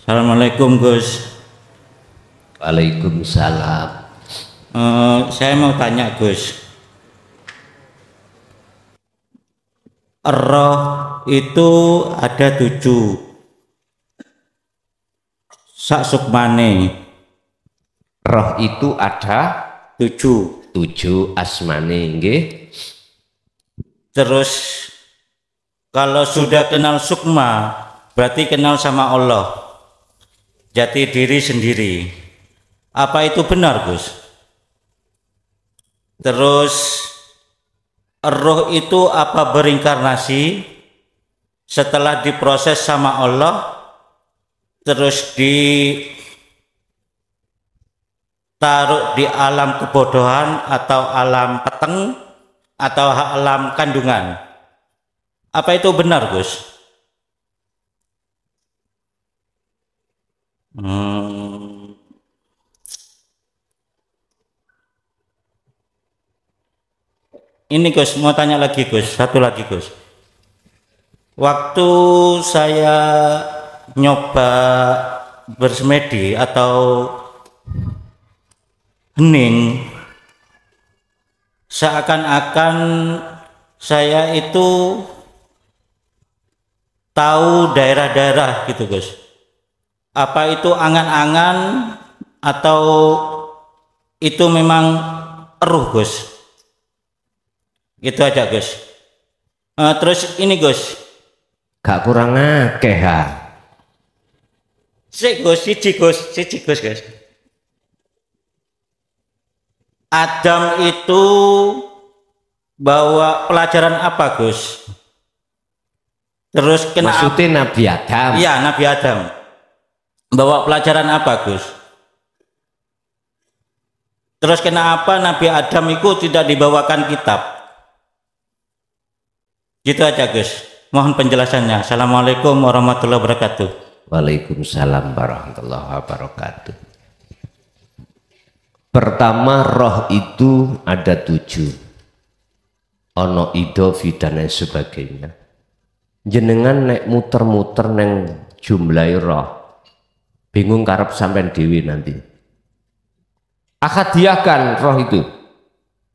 Assalamualaikum Gus. Waalaikumsalam. Saya mau tanya Gus, roh itu ada 7 sak sukmane. Roh itu ada 7. asmane, nggih. Terus kalau sudah kenal sukma berarti kenal sama Allah, jati diri sendiri. Apa itu benar Gus? Terus roh itu apa berinkarnasi setelah diproses sama Allah, terus ditaruh di alam kebodohan atau alam peteng atau alam kandungan? Apa itu benar Gus? Ini Gus, mau tanya lagi Gus, satu lagi Gus. Waktu saya nyoba bersemedi atau hening, seakan-akan saya itu tahu daerah-daerah gitu Gus. Apa itu angan-angan atau itu memang ruh Gus? Gitu aja Gus. Terus ini Gus, Gak kurang akeh ha. siji Gus. Adam itu bawa pelajaran apa Gus? Terus kenapa? Maksudnya Nabi Adam. Iya, Nabi Adam bawa pelajaran apa Gus? Terus kenapa Nabi Adam itu tidak dibawakan kitab? Gitu aja Gus, mohon penjelasannya. Assalamualaikum warahmatullahi wabarakatuh. Waalaikumsalam warahmatullahi wabarakatuh. Pertama, roh itu ada 7. Ono idofi dan lain sebagainya. Jenengan nek muter-muter neng jumlahi roh, bingung karep sampean dewi nanti. Akadiakan roh itu,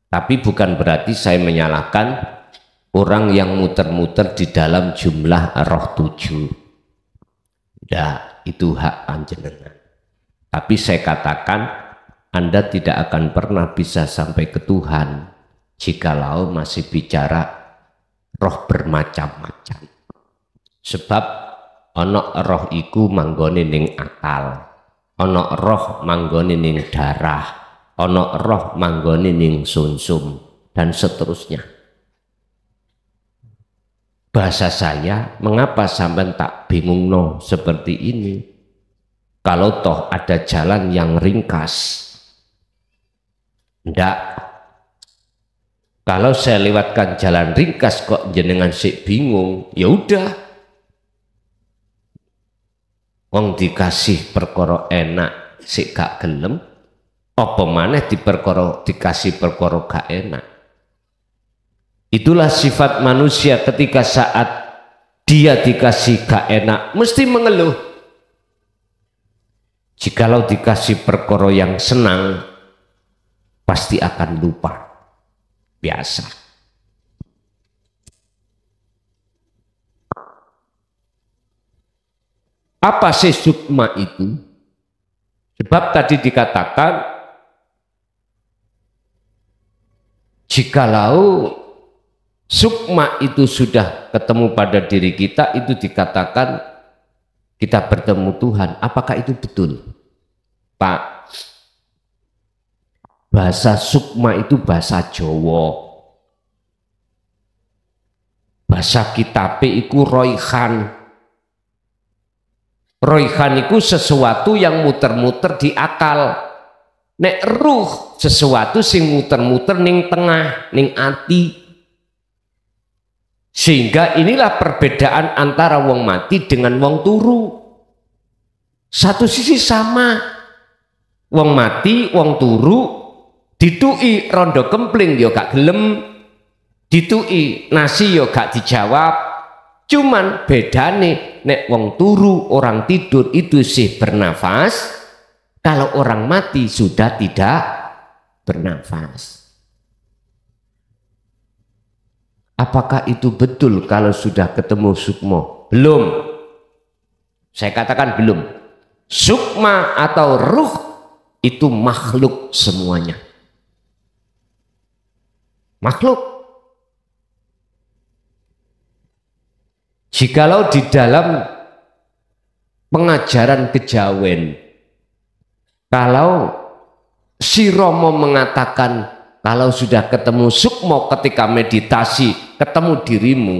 tapi bukan berarti saya menyalahkan orang yang muter-muter di dalam jumlah roh 7. Ya, itu hak panjenengan. Tapi saya katakan, Anda tidak akan pernah bisa sampai ke Tuhan jikalau masih bicara roh bermacam-macam. Sebab ono roh iku manggone ning akal, ono roh manggone ning darah, ono roh manggone ning sumsum, dan seterusnya. Bahasa saya, mengapa sampai tak bingung no seperti ini? Kalau toh ada jalan yang ringkas. Ndak. Kalau saya lewatkan jalan ringkas kok jenengan sik bingung, ya udah. Wong dikasih perkara enak sik gak gelem, apa maneh dikasih perkara gak enak. Itulah sifat manusia ketika saat dia dikasih gak enak mesti mengeluh. Jikalau dikasih perkara yang senang pasti akan lupa. Biasa. Apa sih sukma itu? Sebab tadi dikatakan jikalau sukma itu sudah ketemu pada diri kita, itu dikatakan kita bertemu Tuhan. Apakah itu betul? Pak, bahasa sukma itu bahasa Jawa. Bahasa kitabe iku roihan. Roihan itu sesuatu yang muter-muter di akal. Nek ruh sesuatu sing muter-muter ning tengah, ning ati. Sehingga inilah perbedaan antara wong mati dengan wong turu. Satu sisi sama, wong mati, wong turu, ditui rondo kempling yo gak gelem, ditui nasi yo gak dijawab, Cuman bedane nek wong turu, orang tidur itu sih bernafas, kalau orang mati sudah tidak bernafas. Apakah itu betul kalau sudah ketemu sukmo? Belum. Saya katakan belum. Sukma atau ruh itu makhluk semuanya. Makhluk. Jikalau di dalam pengajaran kejawen, kalau si Romo mengatakan kalau sudah ketemu sukmo ketika meditasi, ketemu dirimu,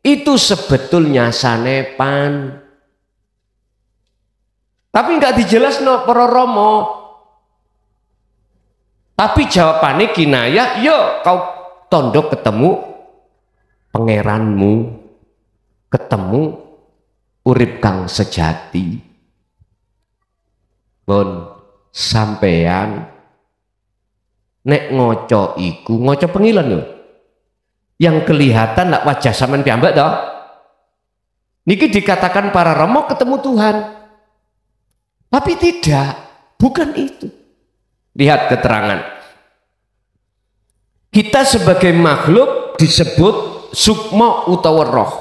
itu sebetulnya sanepan. Tapi nggak dijelas no para Romo. Tapi jawabannya kinaya, yo kau tondok ketemu pangeranmu, ketemu urip kang sejati. Bon sampean nek ngoco iku ngoco pengilan lho. Yang kelihatan nak wajah sampean piyambak toh. Niki dikatakan para Romo ketemu Tuhan. Tapi tidak, bukan itu. Lihat keterangan. Kita sebagai makhluk disebut sukma utawa roh.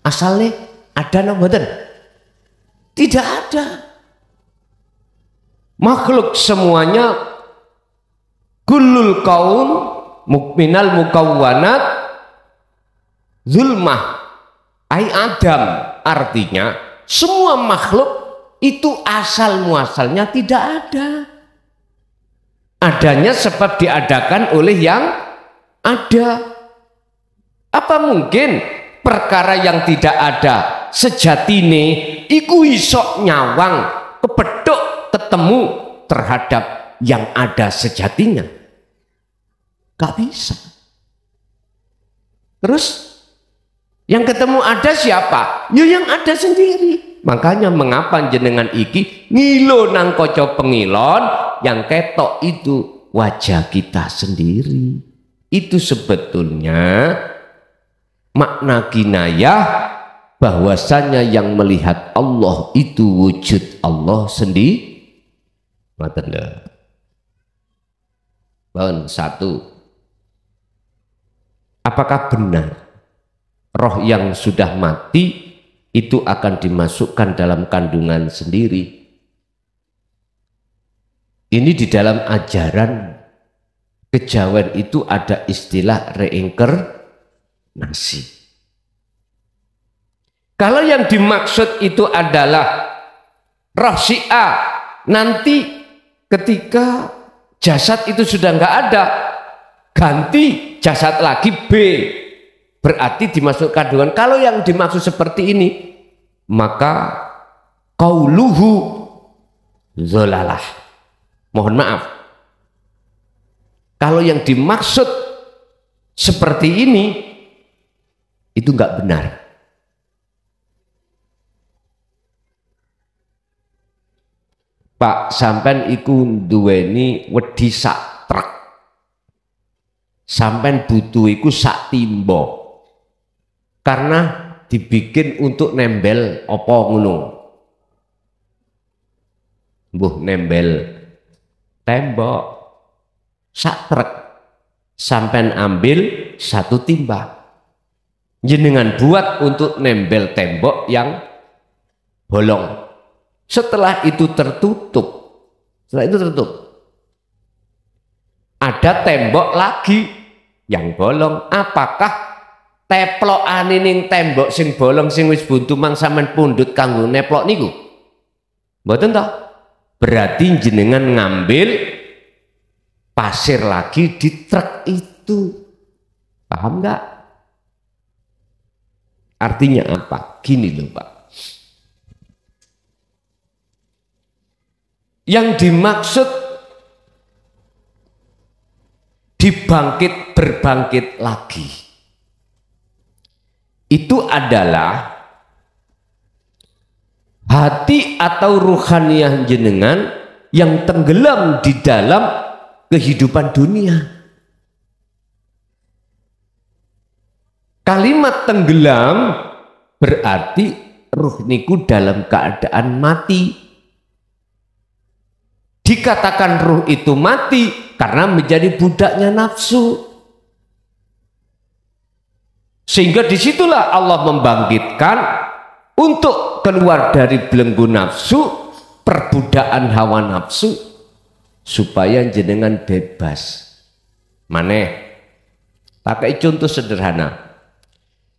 Asalnya ada nang mboten? Tidak ada. Makhluk semuanya kullul kaun mukminal mukawwanat zulmah ai adam, artinya semua makhluk itu asal muasalnya tidak ada. Adanya sebab diadakan oleh yang ada. Apa mungkin perkara yang tidak ada sejatine iku iso nyawang kepethuk ketemu terhadap yang ada sejatinya? Gak bisa. Terus yang ketemu ada siapa? Ya yang ada sendiri. Makanya mengapa jenengan iki ngilo nang kaca pengilon, yang ketok itu wajah kita sendiri. Itu sebetulnya makna kinayah bahwasanya yang melihat Allah itu wujud Allah sendiri. Bahkan satu, apakah benar roh yang sudah mati itu akan dimasukkan dalam kandungan sendiri? Ini di dalam ajaran kejawen itu ada istilah reinkarnasi. Kalau yang dimaksud itu adalah roh si A, nanti ketika jasad itu sudah nggak ada, ganti jasad lagi B, berarti dimasuk kandungan. Kalau yang dimaksud seperti ini, maka qauluhu zolalah. Mohon maaf, kalau yang dimaksud seperti ini itu nggak benar. Pak, sampean iku duweni wedi sak truk, sampean butuh iku sak timbo, karena dibikin untuk nembel apa ngono, mbuh nembel tembok. Sak truk sampean ambil satu timba, jenengan buat untuk nembel tembok yang bolong. Setelah itu tertutup, ada tembok lagi yang bolong. Apakah teplokan ning tembok sing bolong sing wis buntu mang sampean pundhut kanggo neplok niku? Mboten toh? Berarti jenengan ngambil pasir lagi di truk itu. Paham nggak? Artinya apa? Gini loh Pak. Yang dimaksud dibangkit berbangkit lagi itu adalah hati atau ruhaniyah jenengan yang tenggelam di dalam kehidupan dunia. Kalimat tenggelam berarti ruh niku dalam keadaan mati. Dikatakan ruh itu mati karena menjadi budaknya nafsu. Sehingga disitulah Allah membangkitkan untuk keluar dari belenggu nafsu, perbudakan hawa nafsu, supaya jenengan bebas. Maneh, pakai contoh sederhana.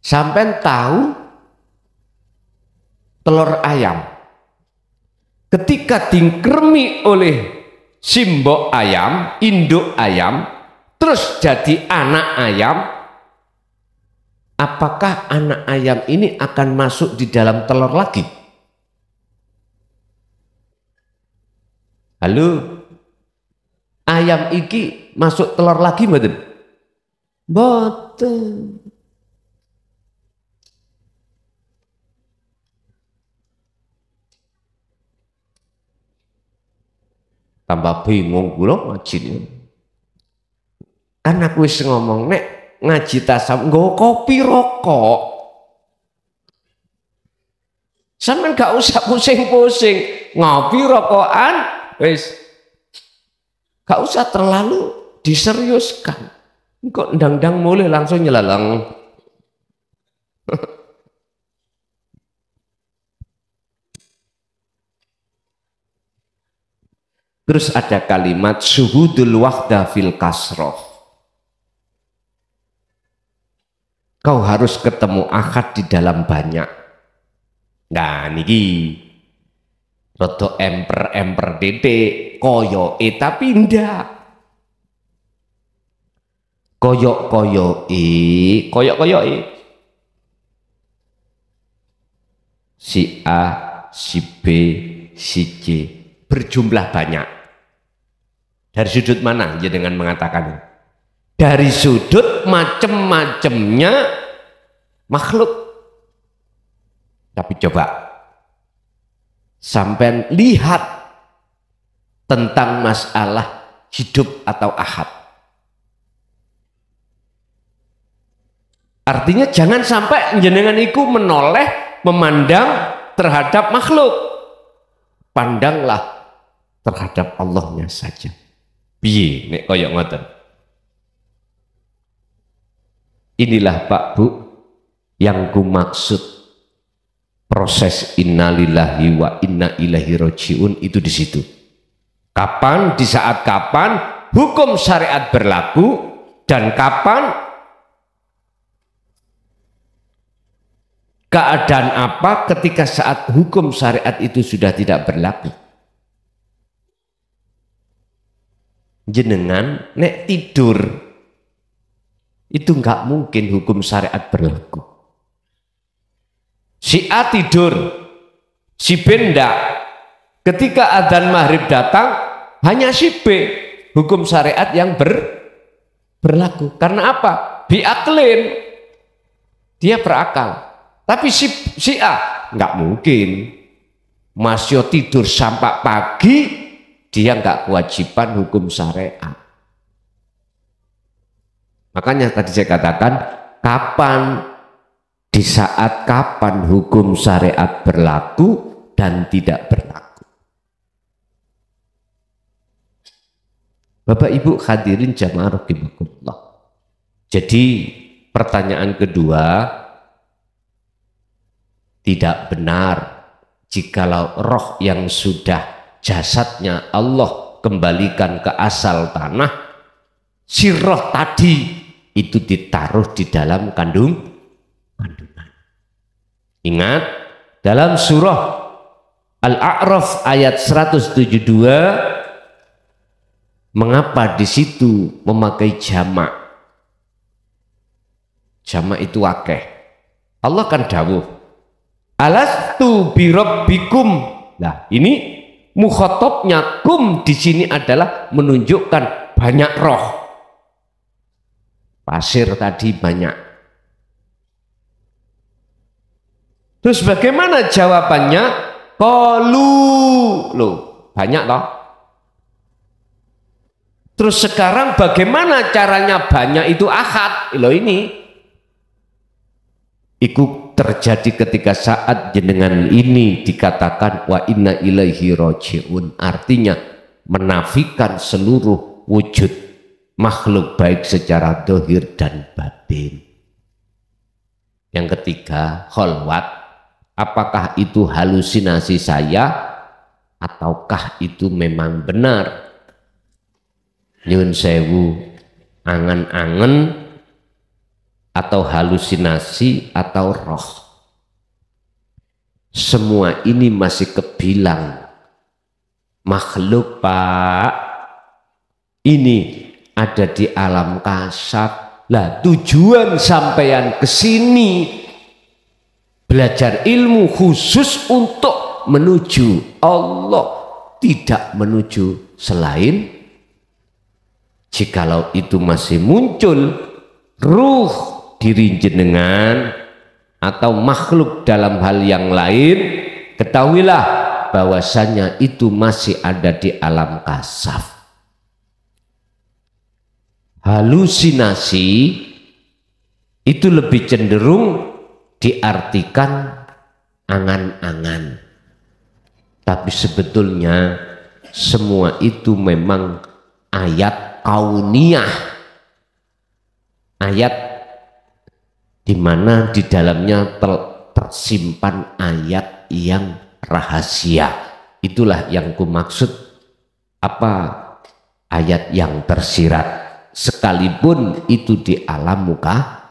Sampai tahu telur ayam ketika dikremi oleh simbok ayam, induk ayam, terus jadi anak ayam, apakah anak ayam ini akan masuk di dalam telur lagi? Halo, ayam iki masuk telur lagi mboten? Mboten. Tambah bingung kula ngaji. Anak wis ngomong nek ngaji tasawuf nggo kopi rokok. Sampeyan gak usah pusing-pusing, ngopi rokokan wis. Gak usah terlalu diseriuskan. Kok ndang-ndang mulai langsung nyelalang. Terus ada kalimat syuhudul wahda fil kasroh. Kau harus ketemu ahad di dalam banyak. Nah niki rodo emper dede koyo tapi ndak. Koyo si A, si B, si C berjumlah banyak. Dari sudut mana ya dengan mengatakan? Dari sudut macam-macamnya makhluk. Tapi coba sampai lihat tentang masalah hidup atau ahad. Artinya jangan sampai jenengan iku menoleh memandang terhadap makhluk. Pandanglah terhadap Allahnya saja. Piye nek koyok ngoten. Inilah Pak Bu yang ku maksud proses innalillahi wa inna ilaihi rajiun itu di situ. Kapan, di saat kapan hukum syariat berlaku dan kapan keadaan apa ketika saat hukum syariat itu sudah tidak berlaku. Jenengan nek tidur itu nggak mungkin hukum syariat berlaku. Si A tidur, si B ndak. Ketika adzan maghrib datang, hanya si B hukum syariat yang berlaku. Karena apa? Biaklin, dia berakal. Tapi si A nggak mungkin. Masih tidur sampai pagi, dia nggak kewajiban hukum syariat. Makanya tadi saya katakan, kapan, di saat kapan hukum syariat berlaku dan tidak berlaku. Bapak Ibu hadirin jamaah rahimakumullah. Jadi pertanyaan kedua, tidak benar jikalau roh yang sudah jasadnya Allah kembalikan ke asal tanah, si roh tadi itu ditaruh di dalam kandungan. Ingat dalam surah Al-A'raf ayat 172, mengapa di situ memakai jamak? Jamak itu akeh. Allah kan dawuh, alastu birabbikum. Nah, ini mukhatabnya kum di sini adalah menunjukkan banyak roh. Pasir tadi banyak. Terus bagaimana jawabannya? Qalu, loh, banyak loh. Terus sekarang bagaimana caranya banyak itu ahad? Loh ini. Iku terjadi ketika saat jenengan ini dikatakan wa inna ilaihi raji'un, artinya menafikan seluruh wujud makhluk baik secara dohir dan batin. Yang ketiga, kholwat, apakah itu halusinasi saya ataukah itu memang benar? Nyun sewu, angen-angen atau halusinasi atau roh, semua ini masih kebilang makhluk Pak, ini ada di alam kasab. Lah tujuan sampeyan kesini belajar ilmu khusus untuk menuju Allah, tidak menuju selain. Jikalau itu masih muncul ruh diri jenengan atau makhluk dalam hal yang lain, ketahuilah bahwasanya itu masih ada di alam kasaf. Halusinasi itu lebih cenderung diartikan angan-angan, tapi sebetulnya semua itu memang ayat kauniyah, ayat di mana di dalamnya tersimpan ayat yang rahasia. Itulah yang kumaksud apa ayat yang tersirat, sekalipun itu di alam muka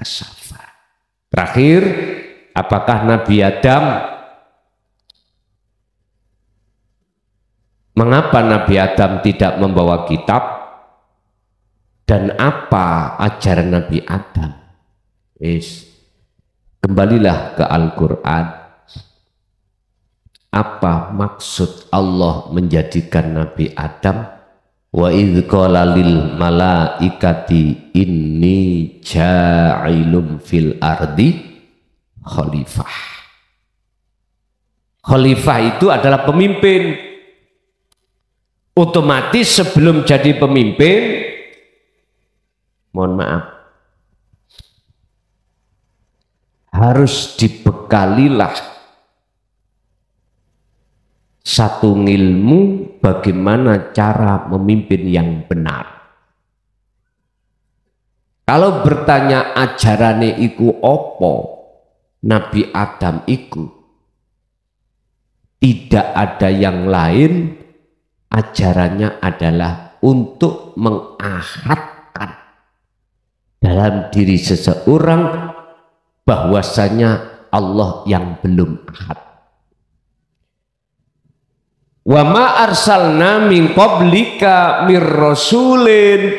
safa. Terakhir, apakah Nabi Adam, mengapa Nabi Adam tidak membawa kitab, dan apa ajaran Nabi Adam? Kembalilah ke Al-Quran. Apa maksud Allah menjadikan Nabi Adam? Wa idh qala lil malaikati inni ja'ilum fil ardi khalifah. Khalifah itu adalah pemimpin. Otomatis sebelum jadi pemimpin, mohon maaf, harus dibekalilah satu ilmu bagaimana cara memimpin yang benar. Kalau bertanya ajarane iku opo, Nabi Adam iku tidak ada yang lain, ajarannya adalah untuk mengahadkan dalam diri seseorang bahwasanya Allah yang belum ahad. Wa ma arsalna min qablika mir rasulin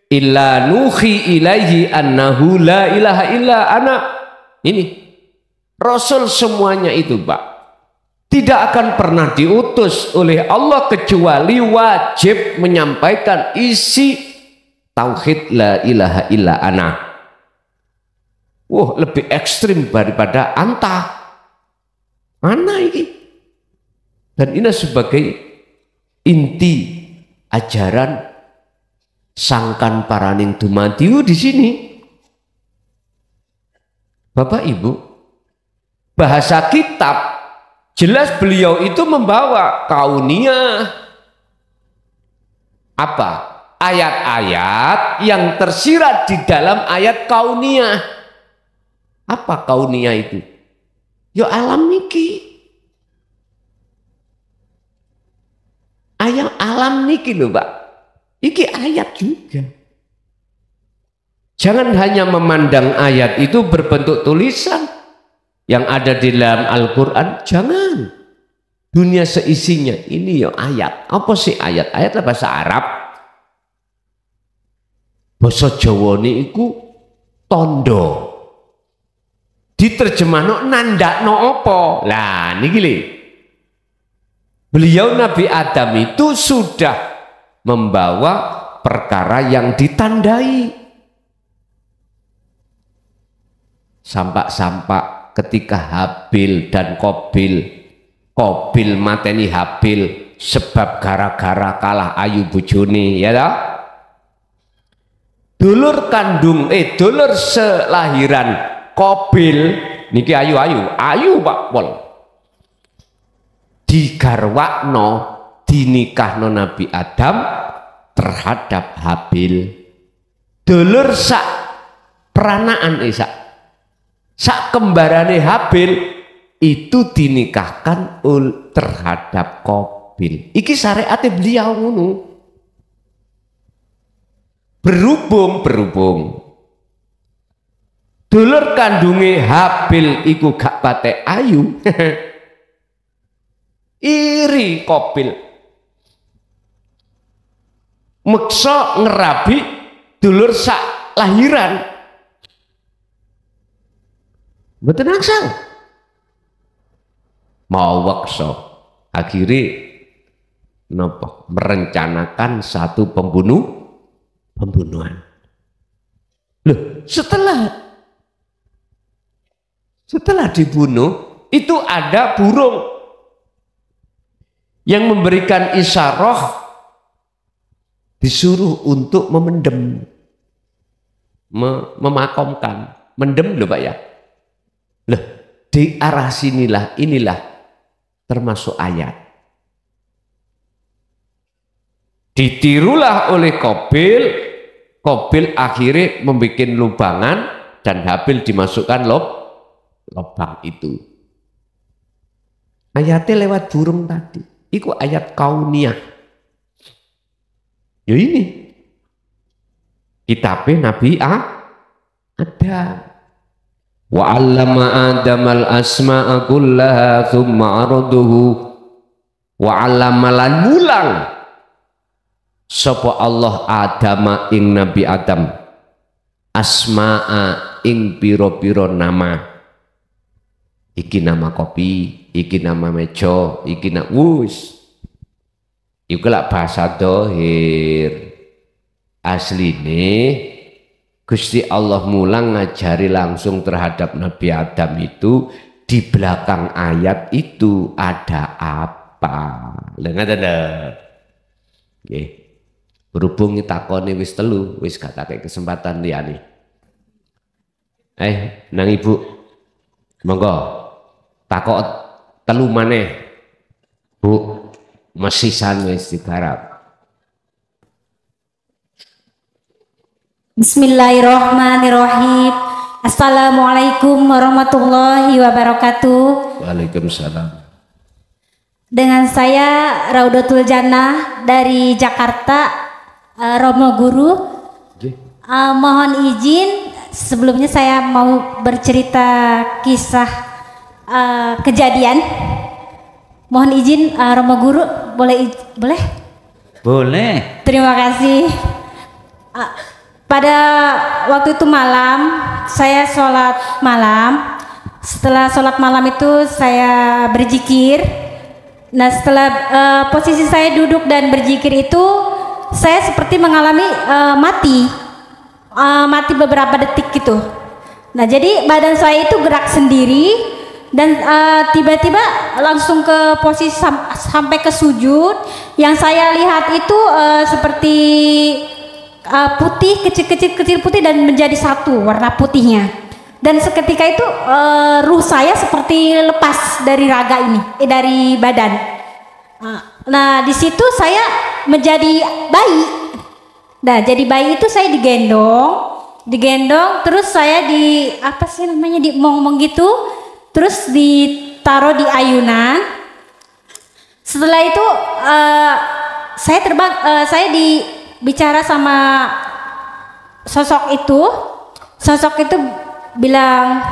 illa nuhi ilaihi annahu la ilaha illa ana. Ini rasul semuanya itu Pak, tidak akan pernah diutus oleh Allah kecuali wajib menyampaikan isi tauhid la ilaha illa ana. Wah, lebih ekstrim daripada anta. Mana ini? Dan ini sebagai inti ajaran sangkan paraning dumatiu di sini. Bapak Ibu, bahasa kitab jelas beliau itu membawa kauniyah. Apa? Ayat-ayat yang tersirat di dalam ayat kauniyah. Apa kauniyah itu? Ya alam niki. Ayat alam niki loh Pak. Iki ayat juga. Jangan hanya memandang ayat itu berbentuk tulisan yang ada di dalam Al-Quran. Jangan. Dunia seisinya ini ya ayat. Apa sih ayat? Ayat bahasa Arab. Basa Jawa niku tondo. Diterjemahno nandakno apa? Lah niki lho. Beliau Nabi Adam itu sudah membawa perkara yang ditandai. Sampak-sampak ketika Habil dan Kobil mateni Habil sebab gara-gara kalah ayu bojone, ya toh? Dulur kandung dulur selahiran Qabil niki ayu Pak Pol. Digarwakno dinikahno Nabi Adam terhadap Habil. Dulur sak peranaan sak kembarane Habil itu dinikahkan terhadap Qabil. Iki syariate beliau ngono. Berhubung dulur kandunge Habil iku gak patek ayu. Iri Qabil. Meksa ngerabi dulur sak lahiran. Mboten angsal. Mau wakso. Akhirnya napa? Merencanakan satu pembunuhan. Loh, setelah dibunuh itu ada burung yang memberikan isyarah disuruh untuk memendem, memakamkan, mendem loh Pak ya. Loh, di arah sinilah inilah termasuk ayat. Ditirulah oleh Qabil akhirnya membuat lubangan dan Habil dimasukkan lubang itu. Ayatnya lewat burung tadi. Itu ayat kauniyah. Ya ini. Kitabnya Nabi ada. Wa 'allama Adamal asma'a kullaha thumma 'araduhu wa 'allama lan mulang sapa Allah Adama ing Nabi Adam asma'a ing pira-pira nama. Iki nama kopi, iki nama meja, iki nama wus. Iku lak bahasa dohir. Asline Gusti Allah mulang ngajari langsung terhadap Nabi Adam itu di belakang ayat itu ada apa? Lengan ada. Nggih. Berhubung takone wis telu, wis gak tak kesempatan liyane. Nang Ibu. Monggo. Takok telu maneh Bu, mesisan wis digarap. Bismillahirrahmanirrahim. Assalamualaikum warahmatullahi wabarakatuh. Waalaikumsalam. Dengan saya Raudatul Jannah dari Jakarta, Romo Guru. Mohon izin sebelumnya saya mau bercerita kisah kejadian. Mohon izin Romo Guru, boleh? Boleh. Terima kasih. Pada waktu itu malam, saya sholat malam. Setelah sholat malam itu saya berzikir. Nah, setelah posisi saya duduk dan berzikir itu, saya seperti mengalami mati beberapa detik gitu. Nah, jadi badan saya itu gerak sendiri dan tiba-tiba langsung ke posisi sampai ke sujud. Yang saya lihat itu seperti putih, kecil putih dan menjadi satu warna putihnya. Dan seketika itu ruh saya seperti lepas dari raga ini, dari badan. Nah, di situ saya menjadi bayi. Nah, jadi bayi itu saya digendong, terus saya diomong gitu, terus ditaruh di ayunan. Setelah itu saya terbang, saya bicara sama sosok itu bilang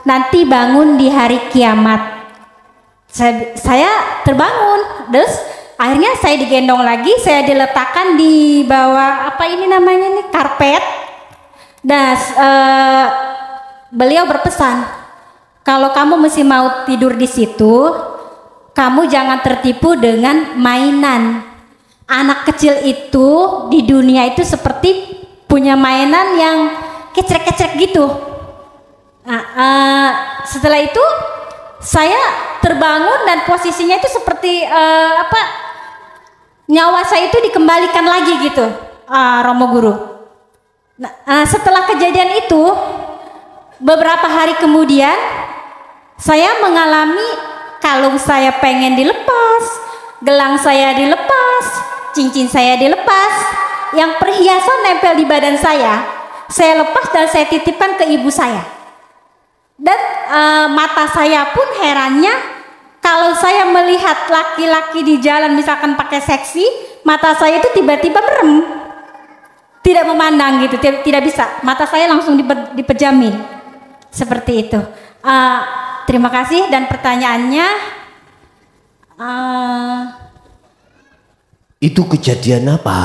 nanti bangun di hari kiamat. Saya terbangun, terus akhirnya saya digendong lagi, saya diletakkan di bawah karpet. Dan beliau berpesan, kalau kamu masih mau tidur di situ, kamu jangan tertipu dengan mainan. Anak kecil itu di dunia itu seperti punya mainan yang kecrek-kecrek gitu. Setelah itu saya terbangun dan posisinya itu seperti nyawa saya itu dikembalikan lagi gitu, Romo Guru. Nah, setelah kejadian itu beberapa hari kemudian saya mengalami kalung saya pengen dilepas, gelang saya dilepas, cincin saya dilepas, yang perhiasan nempel di badan saya lepas dan saya titipkan ke ibu saya. Dan mata saya pun herannya, kalau saya melihat laki-laki di jalan misalkan pakai seksi, mata saya itu tiba-tiba merem, tidak memandang gitu, tidak bisa, mata saya langsung dipejamin seperti itu. Terima kasih. Dan pertanyaannya, itu kejadian apa?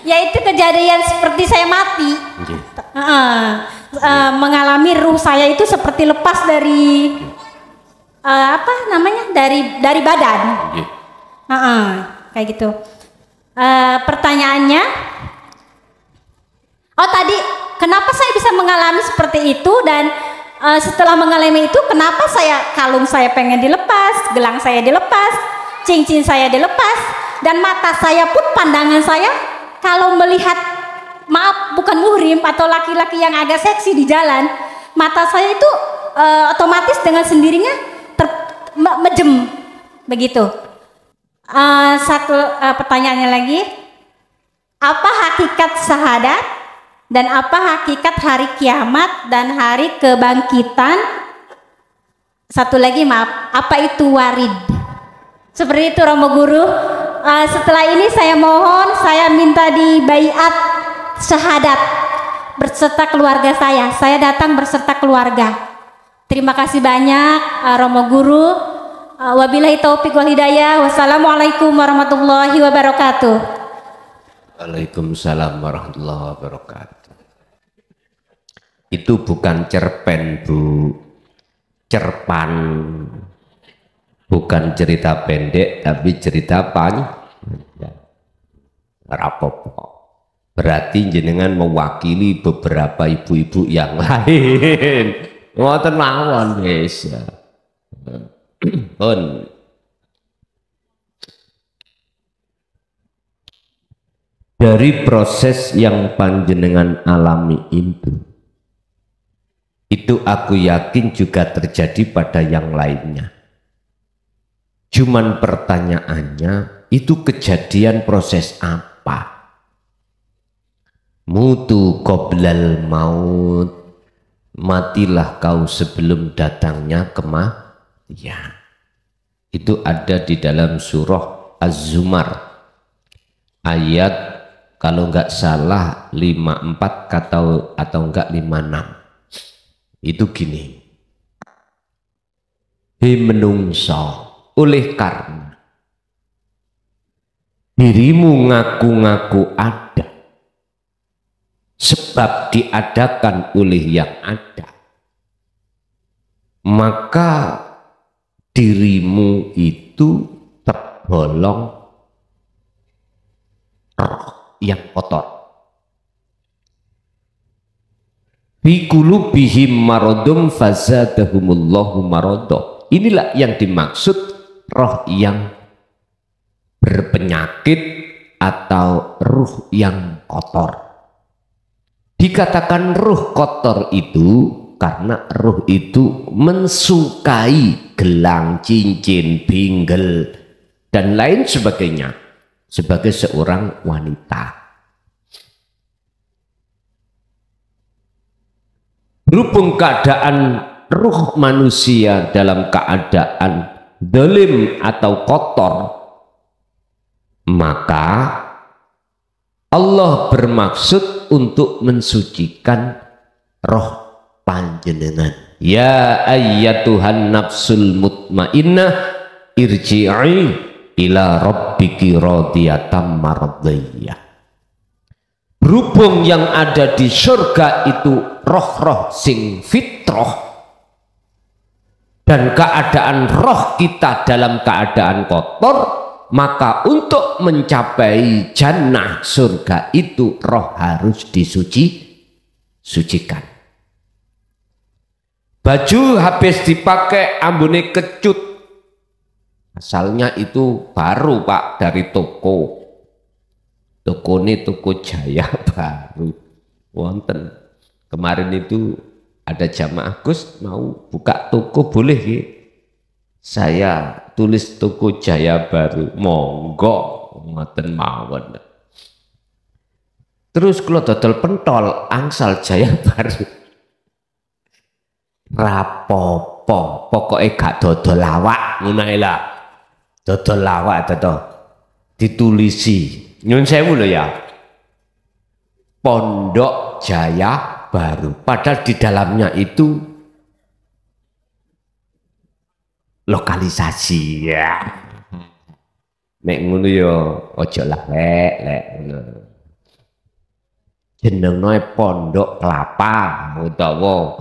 yaitu kejadian seperti saya mati. Mengalami ruh saya itu seperti lepas dari dari badan. Kayak gitu. Pertanyaannya, tadi kenapa saya bisa mengalami seperti itu, dan setelah mengalami itu kenapa kalung saya pengen dilepas, gelang saya dilepas, cincin saya dilepas, dan mata saya pun, pandangan saya kalau melihat, maaf, bukan muhrim atau laki-laki yang agak seksi di jalan, mata saya itu otomatis dengan sendirinya mejem begitu. Satu pertanyaannya lagi, apa hakikat syahadat dan apa hakikat hari kiamat dan hari kebangkitan? Satu lagi, maaf, apa itu warid? Seperti itu Romo Guru. Setelah ini saya mohon, saya minta di baiat syahadat berserta keluarga saya. Saya datang berserta keluarga. Terima kasih banyak Romo Guru. Wabillahi taufiq wal hidayah. Wassalamualaikum warahmatullahi wabarakatuh. Waalaikumsalam warahmatullahi wabarakatuh. Itu bukan cerpen, Bu. Cerpan. Bukan cerita pendek, tapi cerita panjang. Rapopo. Berarti jenengan mewakili beberapa ibu-ibu yang lain. Ngoten mawon wis. Pun dari proses yang panjenengan alami itu aku yakin juga terjadi pada yang lainnya. Cuman pertanyaannya, itu kejadian proses apa? Mutu qoblal maut, matilah kau sebelum datangnya kematian. Itu ada di dalam surah Az-Zumar ayat kalau enggak salah 54 atau enggak 56. Itu gini, hei menungso, oleh karena dirimu ngaku-ngaku ada, sebab diadakan oleh yang ada, maka dirimu itu tergolong roh yang kotor. Fi qulubihim maradun fazadahumullahu marada. Inilah yang dimaksud roh yang berpenyakit atau ruh yang kotor. Dikatakan ruh kotor itu karena ruh itu mensukai gelang, cincin, binggel, dan lain sebagainya sebagai seorang wanita. Berhubung keadaan ruh manusia dalam keadaan zalim atau kotor, maka Allah bermaksud untuk mensucikan roh panjenengan. Ya ayyatuhan nafsul mutmainnah irji'i ila rabbiki radiyatan mardiyah. Berhubung yang ada di surga itu roh-roh sing fitrah, dan keadaan roh kita dalam keadaan kotor, maka untuk mencapai jannah surga itu roh harus disucikan. Baju habis dipakai ambune kecut, asalnya itu baru Pak, dari toko ini toko Jaya baru wonten. Kemarin itu ada jamaah, Gus mau buka toko boleh ya? Saya tulis toko Jaya Baru, monggo ngoten mawon. Terus kalau dodol pentol angsal Jaya Baru rapopo, pokoknya gak dodol lawak ngono lah. Dodol lawak to ditulisi. Nyun sewu lho ya. Pondok Jaya Baru, padahal di dalamnya itu lokalisasi ya. Nek ngono ya ojo lah lek ngono. Jenenge Pondok Kelapa utawa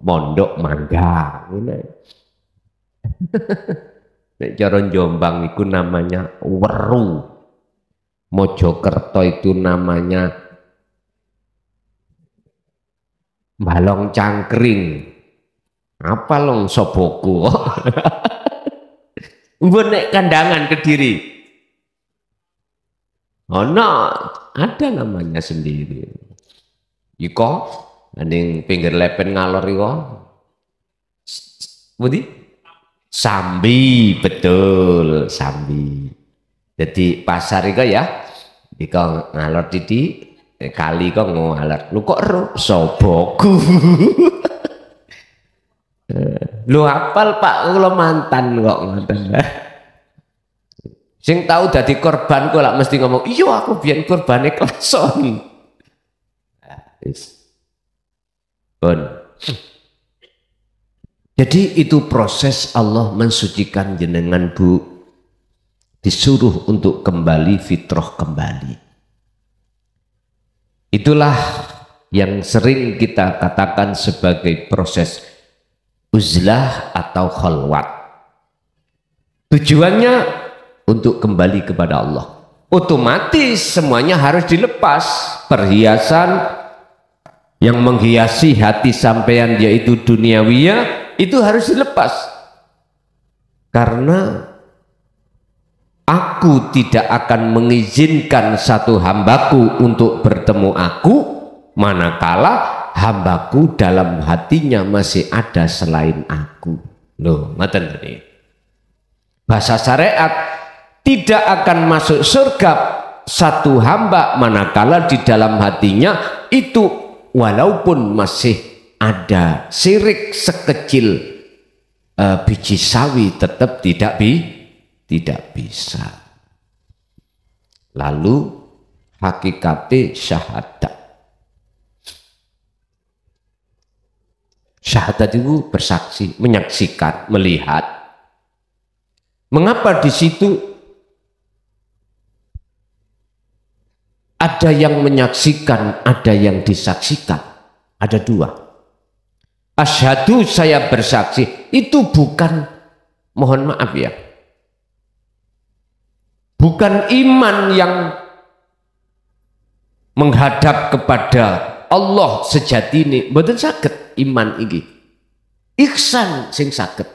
Pondok Mangga ngono. Nek cara Jombang itu namanya Weru. Mojokerto itu namanya Balong Cangkring. Apa long soboku? Nek Kandangan Kediri. Oh no, ada namanya sendiri. Iko, anding pinggir lepen ngalor iko. Budi? Sambi, betul, Sambi. Jadi pasar iko ya, iko ngalor didi. Kali kok ngalat lu kok soboku. Lu hafal Pak, kula mantan kok ngoten. Sing tahu dadi korban kok lak mesti ngomong, "Iya aku biyen korbane kleson." Jadi itu proses Allah mensucikan jenengan Bu. Disuruh untuk kembali fitrah kembali. Itulah yang sering kita katakan sebagai proses uzlah atau khalwat. Tujuannya untuk kembali kepada Allah. Otomatis semuanya harus dilepas. Perhiasan yang menghiasi hati sampean yaitu duniawiyah itu harus dilepas. Karena aku tidak akan mengizinkan satu hambaku untuk bertemu aku manakala hambaku dalam hatinya masih ada selain aku. Loh, ngoten tadi. Bahasa syariat, tidak akan masuk surga satu hamba manakala di dalam hatinya itu walaupun masih ada syirik sekecil biji sawi tetap tidak bisa. Lalu hakikate syahadat. Syahadat itu bersaksi, menyaksikan, melihat. Mengapa di situ ada yang menyaksikan, ada yang disaksikan? Ada dua. Asyhadu, saya bersaksi, itu bukan, mohon maaf ya, bukan iman yang menghadap kepada Allah sejati ini, mboten saged iman iki. Ihsan sing saged,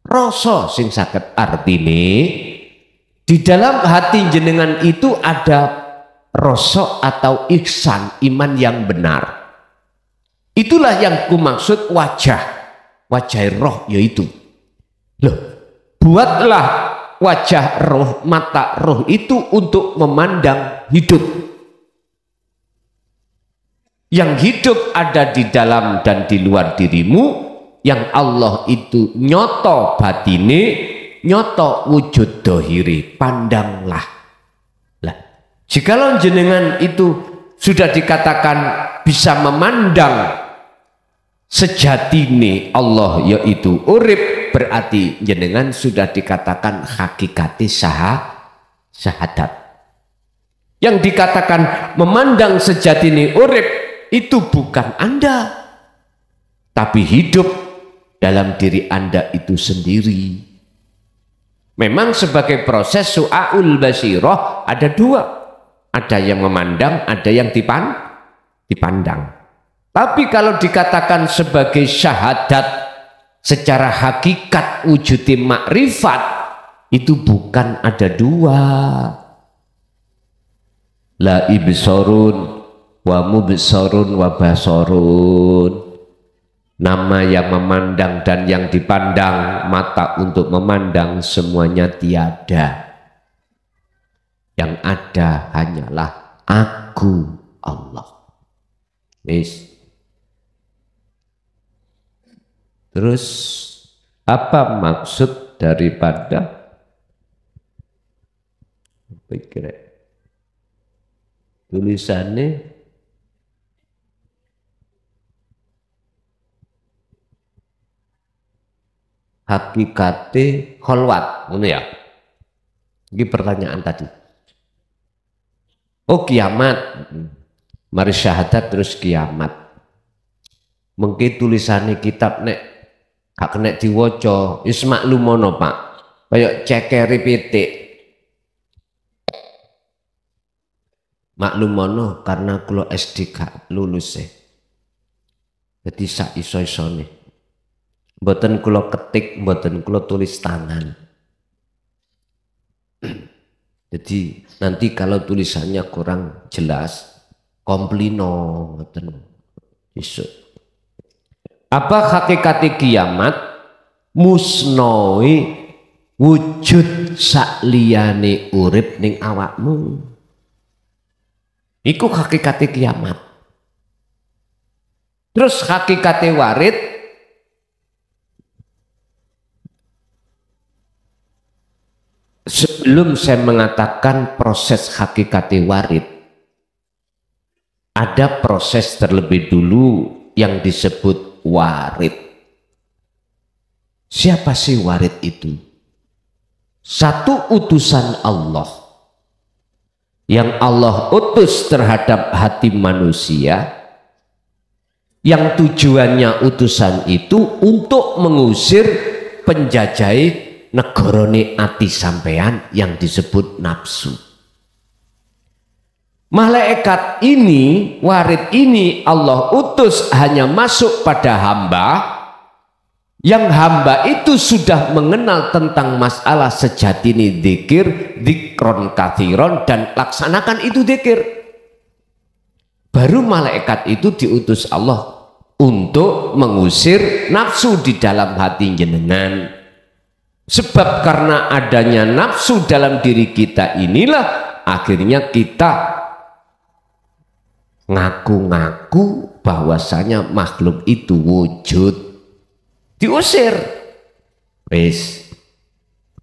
rasa sing saged. Artine di dalam hati jenengan itu ada rasa atau ihsan, iman yang benar. Itulah yang kumaksud wajah roh, yaitu loh, buatlah wajah roh, mata roh itu untuk memandang hidup. Yang hidup ada di dalam dan di luar dirimu, yang Allah itu nyoto batine, nyoto wujud dohiri, pandanglah. Lah, jikalau jenengan itu sudah dikatakan bisa memandang sejatine Allah yaitu urip, berarti jenengan sudah dikatakan hakikati syahadat. Yang dikatakan memandang sejatine urip itu bukan Anda, tapi hidup dalam diri Anda itu sendiri. Memang sebagai proses su'aul basirah ada dua, ada yang memandang, ada yang dipandang. Tapi kalau dikatakan sebagai syahadat secara hakikat wujudi makrifat, itu bukan ada dua. La ibsorun wa mubsorun wa basorun. Nama yang memandang dan yang dipandang, mata untuk memandang, semuanya tiada. Yang ada hanyalah aku, Allah. Terus apa maksud daripada tulisannya? Hakikate kholwat, ngono ya. Ini pertanyaan tadi. Oh kiamat, mari syahadat terus kiamat. Mungkin tulisannya kitab nek hak nek diwaca, wis maklumono Pak. Kayak cekeri pitik. Maklumono karena kula SD gak lulus e. Jadi sak iso-isone. Mboten kula ketik, mboten kula tulis tangan. Jadi nanti kalau tulisannya kurang jelas, komplino mboten iso. Apa hakikat kiamat? Musnoi wujud sakliyane urip ning awakmu. Iku hakikat kiamat. Terus hakikat warid, sebelum saya mengatakan proses hakikat warid, ada proses terlebih dulu yang disebut warid. Siapa sih warid itu? Satu utusan Allah yang Allah utus terhadap hati manusia, yang tujuannya utusan itu untuk mengusir penjajah negarane ati sampean yang disebut nafsu. Malaikat ini, warid ini Allah utus hanya masuk pada hamba yang hamba itu sudah mengenal tentang masalah sejati ini dzikir, dzikron kathiron, dan laksanakan itu dzikir. Baru malaikat itu diutus Allah untuk mengusir nafsu di dalam hati jenengan. Sebab karena adanya nafsu dalam diri kita inilah akhirnya kita ngaku-ngaku bahwasanya makhluk itu wujud, diusir. Wis,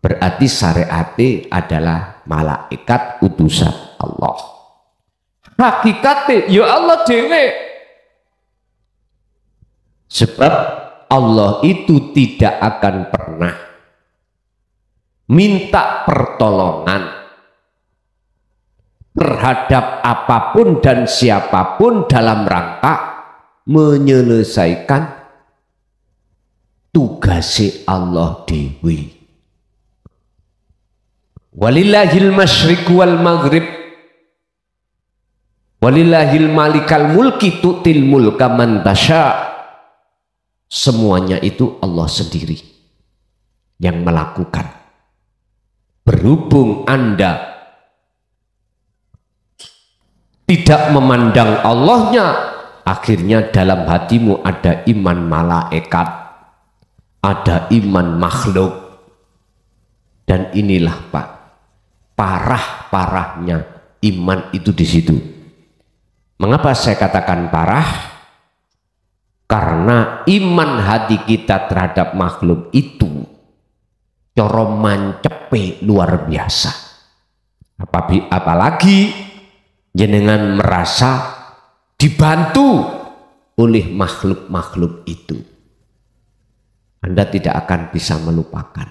berarti syariat adalah malaikat utusan Allah. Hakikatnya ya Allah dewe. Sebab Allah itu tidak akan pernah minta pertolongan terhadap apapun dan siapapun dalam rangka menyelesaikan tugas Allah dewi. Walillahil masyriq wal maghrib walillahil malikal mulki tu'til mulka man tasha. Semuanya itu Allah sendiri yang melakukan. Berhubung Anda tidak memandang Allahnya, akhirnya dalam hatimu ada iman malaikat, ada iman makhluk. Dan inilah Pak, parah-parahnya iman itu di situ. Mengapa saya katakan parah? Karena iman hati kita terhadap makhluk itu coro mancepe luar biasa. Apalagi jenengan merasa dibantu oleh makhluk-makhluk itu, Anda tidak akan bisa melupakan.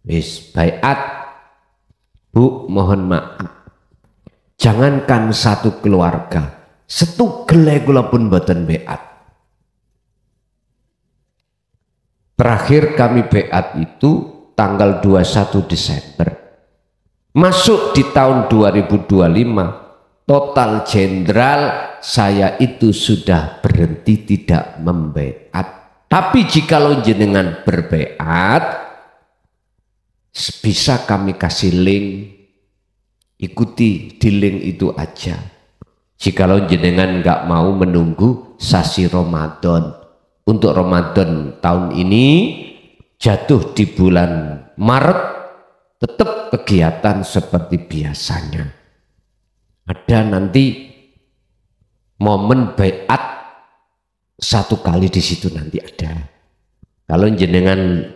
Wis baiat, Bu, mohon maaf, jangankan satu keluarga, setugel kula pun boten baiat. Terakhir kami baiat itu tanggal 21 Desember. Masuk di tahun 2025, total jenderal saya itu sudah berhenti tidak membaiat. Tapi jikalau jenengan berbaiat, bisa kami kasih link, ikuti di link itu aja. Jikalau jenengan nggak mau menunggu sasi Ramadan, untuk Ramadan tahun ini jatuh di bulan Maret, tetap kegiatan seperti biasanya. Ada nanti momen baiat satu kali di situ nanti ada. Kalau jenengan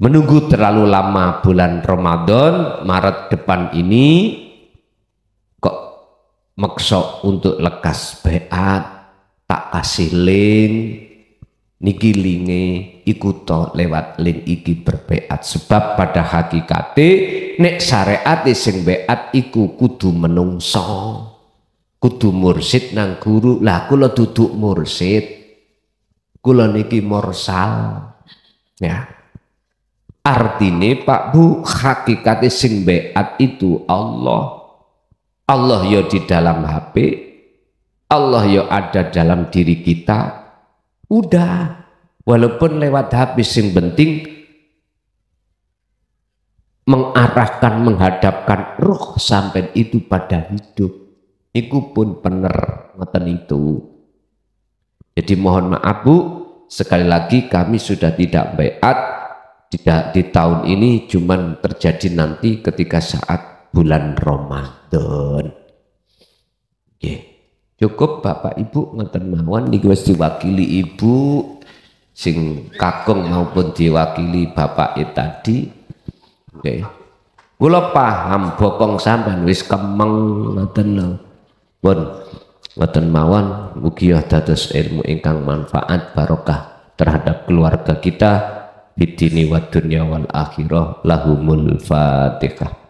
menunggu terlalu lama bulan Ramadan, Maret depan ini kok maksa untuk lekas baiat, tak kasih link niki linge iku to lewat link iki berbeat. Sebab pada hakikate nek syariat sing beat iku kudu menungso, kudu mursid nang guru. Lah kula duduk mursid, kula niki mursal ya. Artine Pak Bu, hakikate sing beat itu Allah. Allah ya di dalam HP, Allah ya ada dalam diri kita. Udah, walaupun lewat HP, sing penting mengarahkan, menghadapkan roh sampai itu pada hidup. Iku pun bener ngoten itu. Jadi mohon maaf Bu, sekali lagi kami sudah tidak baiat di tahun ini, cuman terjadi nanti ketika saat bulan Ramadan. Okay. Cukup Bapak Ibu ngoten mawon niki wis diwakili Ibu sing kakung maupun diwakili Bapak tadi. Oke. Kula paham bokong sampean wis kemeng ngoten lho. Pun ngoten mawon mugi dados ilmu ingkang manfaat barokah terhadap keluarga kita fid dini wad dunya wal akhirah. Lahumul Fatihah.